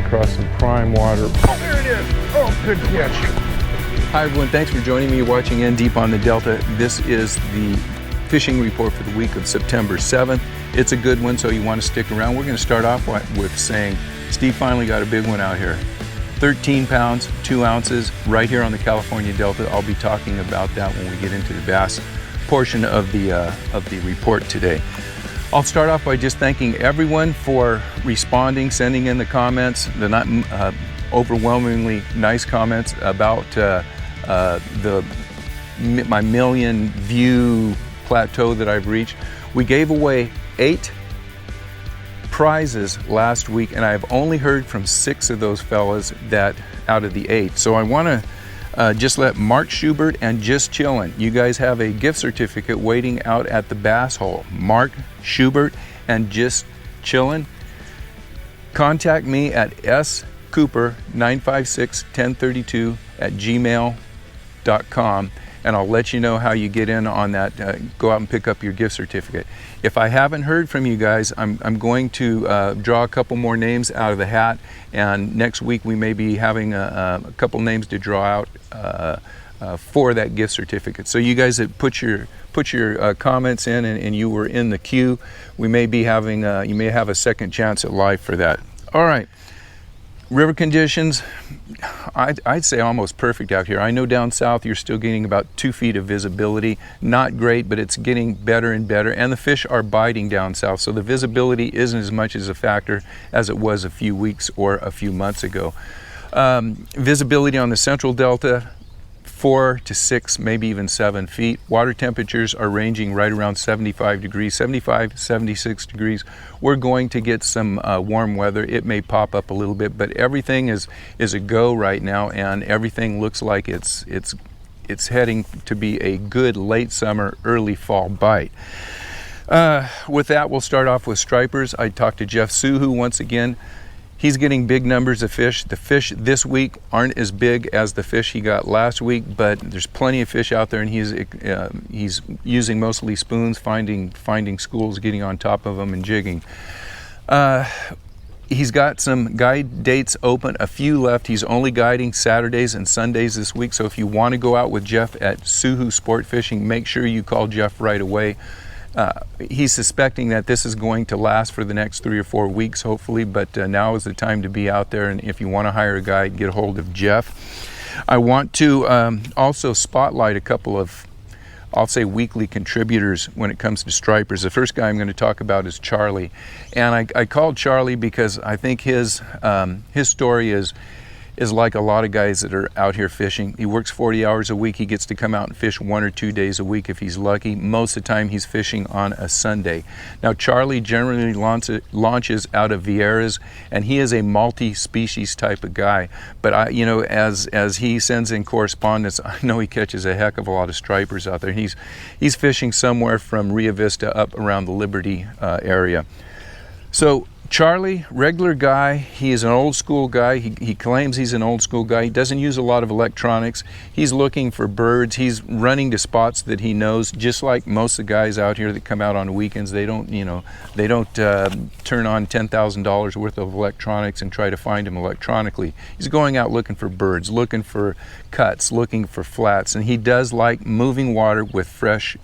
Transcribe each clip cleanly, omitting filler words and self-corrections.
across some prime water. Oh, there it is. Oh, good catch. Hi everyone, thanks for joining me watching In Deep on the Delta. This is the fishing report for the week of September 7th. It's a good one, so you want to stick around. We're going to start off with saying Steve finally got a big one out here. 13 pounds, 2 ounces, right here on the California Delta. I'll be talking about that when we get into the bass portion of the report today. I'll start off by just thanking everyone for responding, sending in the comments, the not overwhelmingly nice comments about my million view plateau that I've reached. We gave away 8 prizes last week, and I've only heard from 6 of those fellas that out of the 8. So I want to just let Mark Schubert and Just Chillin', you guys have a gift certificate waiting out at the bass hole. Mark Schubert and Just Chillin', contact me at scooper9561032@gmail.com, and I'll let you know how you get in on that. Go out and pick up your gift certificate. If I haven't heard from you guys, I'm going to draw a couple more names out of the hat, and next week we may be having a couple names to draw out for that gift certificate. So you guys that put your comments in and you were in the queue, we may be having you may have a second chance at life for that. All right. River conditions, I'd say almost perfect out here. I know down south you're still getting about 2 feet of visibility. Not great, but it's getting better and better. And the fish are biting down south, so the visibility isn't as much as a factor as it was a few weeks or a few months ago. Visibility on the central delta, 4 to 6, maybe even 7 feet. Water temperatures are ranging right around 75 degrees, 75, 76 degrees. We're going to get some warm weather. It may pop up a little bit, but everything is a go right now, and everything looks like it's heading to be a good late summer, early fall bite. With that, we'll start off with stripers. I talked to Jeff Suhu once again. He's getting big numbers of fish. The fish this week aren't as big as the fish he got last week, but there's plenty of fish out there, and he's using mostly spoons, finding schools, getting on top of them, and jigging. He's got some guide dates open, a few left. He's only guiding Saturdays and Sundays this week, so if you want to go out with Jeff at Suhu Sport Fishing, make sure you call Jeff right away. He's suspecting that this is going to last for the next 3 or 4 weeks, hopefully, but now is the time to be out there, and if you want to hire a guide, get a hold of Jeff. I want to also spotlight a couple of, I'll say, weekly contributors when it comes to stripers. The first guy I'm going to talk about is Charlie, and I called Charlie because I think his story is like a lot of guys that are out here fishing. He works 40 hours a week. He gets to come out and fish 1 or 2 days a week if he's lucky. Most of the time he's fishing on a Sunday. Now Charlie generally launches out of Vieira's, and he is a multi-species type of guy. But as he sends in correspondence, I know he catches a heck of a lot of stripers out there. He's fishing somewhere from Rio Vista up around the Liberty area. So Charlie, regular guy. He is an old school guy. He claims he's an old school guy. He doesn't use a lot of electronics. He's looking for birds. He's running to spots that he knows, just like most of the guys out here that come out on weekends. They don't turn on $10,000 worth of electronics and try to find them electronically. He's going out looking for birds, looking for cuts, looking for flats, and he does like moving water with fresh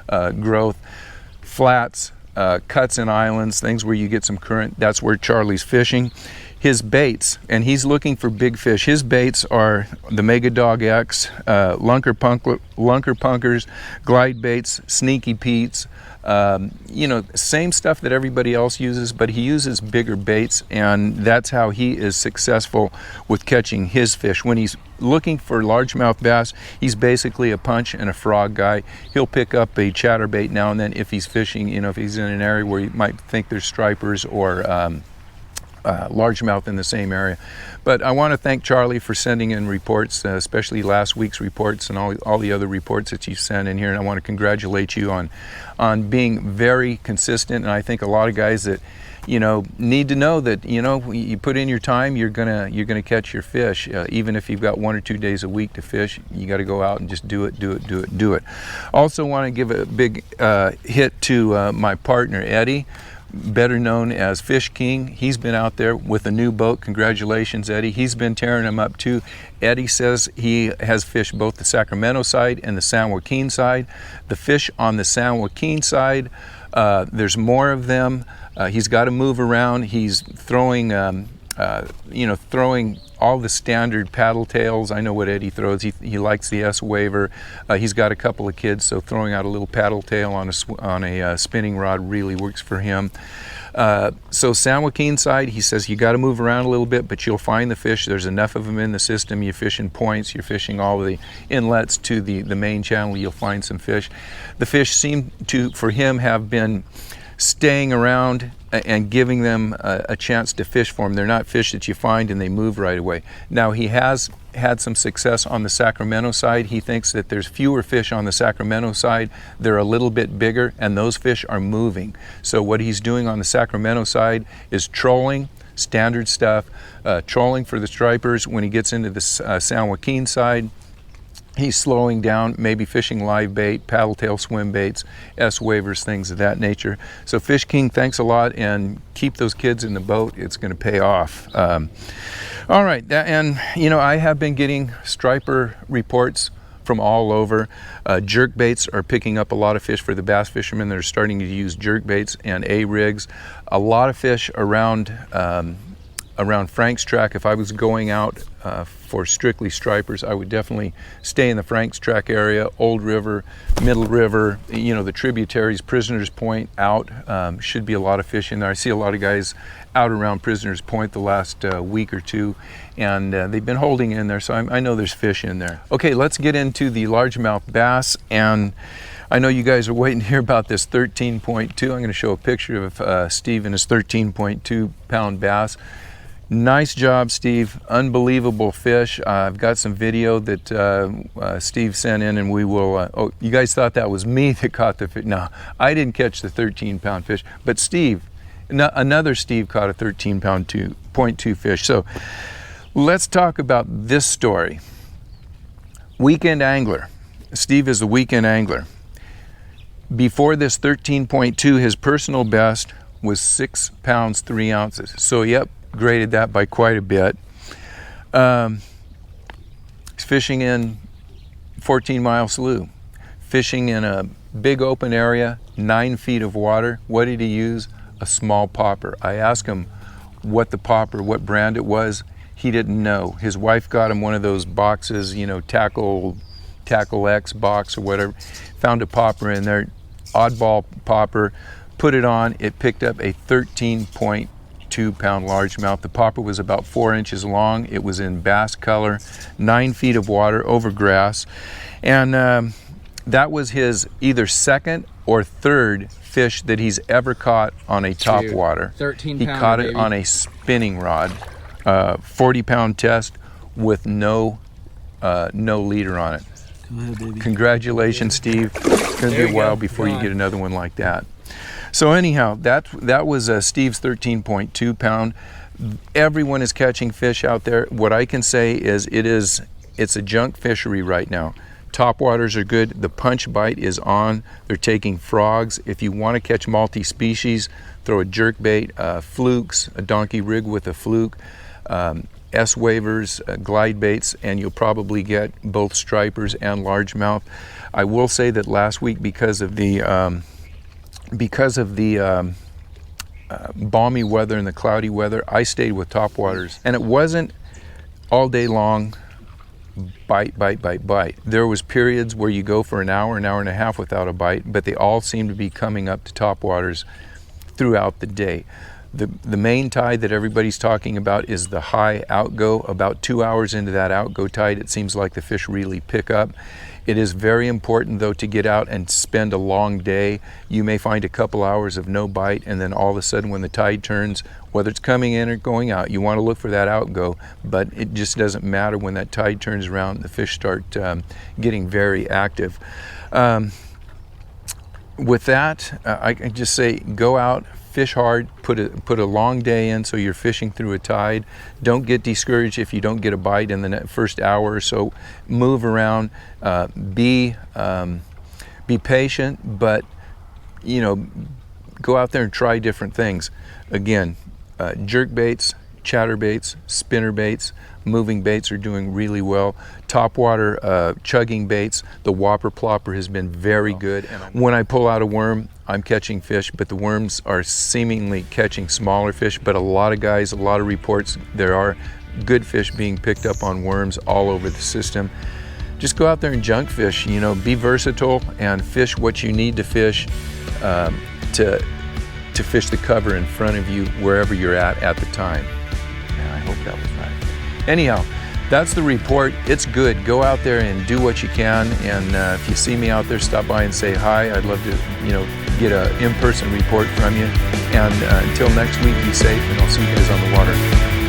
growth, flats, cuts and islands, things where you get some current. That's where Charlie's fishing. His baits, and he's looking for big fish. His baits are the Mega Dog X, lunker punkers, glide baits, sneaky Pete's, same stuff that everybody else uses, but he uses bigger baits, and that's how he is successful with catching his fish. When he's looking for largemouth bass, he's basically a punch and a frog guy. He'll pick up a chatterbait now and then if he's fishing, if he's in an area where you might think there's stripers or largemouth in the same area. But I want to thank Charlie for sending in reports, especially last week's reports and all the other reports that you sent in here, and I want to congratulate you on being very consistent. And I think a lot of guys that need to know that you put in your time, you're gonna catch your fish. Even if you've got 1 or 2 days a week to fish, you got to go out and just do it. Also want to give a big hit to my partner Eddie better known as Fish King. He's been out there with a new boat. Congratulations, Eddie. He's been tearing them up too. Eddie says he has fished both the Sacramento side and the San Joaquin side. The fish on the San Joaquin side, there's more of them. He's got to move around. He's throwing, throwing all the standard paddle tails. I know what Eddie throws. He likes the S-Waver. He's got a couple of kids, so throwing out a little paddle tail on a spinning rod really works for him. So San Joaquin side, he says you got to move around a little bit, but you'll find the fish. There's enough of them in the system. You fish in points. You're fishing all the inlets to the main channel. You'll find some fish. The fish seem to, for him, have been staying around and giving them a chance to fish for them. They're not fish that you find and they move right away. Now, he has had some success on the Sacramento side. He thinks that there's fewer fish on the Sacramento side. They're a little bit bigger and those fish are moving. So what he's doing on the Sacramento side is trolling, standard stuff, trolling for the stripers. When he gets into the San Joaquin side, he's slowing down, maybe fishing live bait, paddle tail swim baits, S-Wavers, things of that nature. So Fish King, thanks a lot, and keep those kids in the boat. It's going to pay off. All right, and I have been getting striper reports from all over. Jerk baits are picking up a lot of fish for the bass fishermen. They're starting to use jerk baits and A-rigs. A lot of fish around Frank's Track. If I was going out for strictly stripers, I would definitely stay in the Frank's Track area, Old River, Middle River, the tributaries, Prisoners Point out. Should be a lot of fish in there. I see a lot of guys out around Prisoners Point the last week or two, and they've been holding in there, so I know there's fish in there. Okay, let's get into the largemouth bass, and I know you guys are waiting to hear about this 13.2. I'm going to show a picture of Steve and his 13.2 pound bass. Nice job, Steve. Unbelievable fish. I've got some video that Steve sent in, and we will. Oh, you guys thought that was me that caught the fish? No, I didn't catch the 13-pound fish, but Steve, another Steve, caught a 13.2 fish. So let's talk about this story. Weekend angler. Steve is the weekend angler. Before this 13.2, his personal best was 6 pounds 3 ounces. So yep, graded that by quite a bit. He's fishing in 14 Mile Slough, fishing in a big open area, 9 feet of water. What did he use? A small popper. I asked him what brand it was. He didn't know. His wife got him one of those boxes, Tackle X box or whatever. Found a popper in there, oddball popper, put it on. It picked up a 13.2 pound largemouth. The popper was about 4 inches long. It was in bass color, 9 feet of water over grass. And that was his either second or third fish that he's ever caught on a top water. 13 He caught it on a spinning rod, 40-pound test with no leader on it. Go ahead, baby. Congratulations, Steve. It's going to be a while before you get another one like that. So anyhow, that was Steve's 13.2 pound. Everyone is catching fish out there. What I can say is it's a junk fishery right now. Top waters are good. The punch bite is on. They're taking frogs. If you want to catch multi-species, throw a jerk bait, flukes, a donkey rig with a fluke, S-Wavers, glide baits, and you'll probably get both stripers and largemouth. I will say that last week, because of the balmy weather and the cloudy weather, I stayed with topwaters, and it wasn't all day long bite. There was periods where you go for an hour and a half without a bite, but they all seem to be coming up to topwaters throughout the day. The main tide that everybody's talking about is the high outgo. About 2 hours into that outgo tide, it seems like the fish really pick up. It is very important, though, to get out and spend a long day. You may find a couple hours of no bite, and then all of a sudden when the tide turns, whether it's coming in or going out, you want to look for that outgo, but it just doesn't matter. When that tide turns around, the fish start getting very active. With that, I can just say go out, fish hard, put a long day in so you're fishing through a tide. Don't get discouraged if you don't get a bite in the first hour or so. Move around, be patient, but go out there and try different things. Again, jerk baits, chatter baits, spinner baits, moving baits are doing really well. Topwater chugging baits, the whopper plopper has been very good. When I pull out a worm, I'm catching fish, but the worms are seemingly catching smaller fish. But a lot of guys, a lot of reports, there are good fish being picked up on worms all over the system. Just go out there and junk fish, you know, be versatile and fish what you need to fish to fish the cover in front of you wherever you're at the time. Yeah, I hope that was right. Anyhow, that's the report. It's good. Go out there and do what you can. And if you see me out there, stop by and say hi. I'd love to, you know, get an in-person report from you. And until next week, be safe, and I'll see you guys on the water.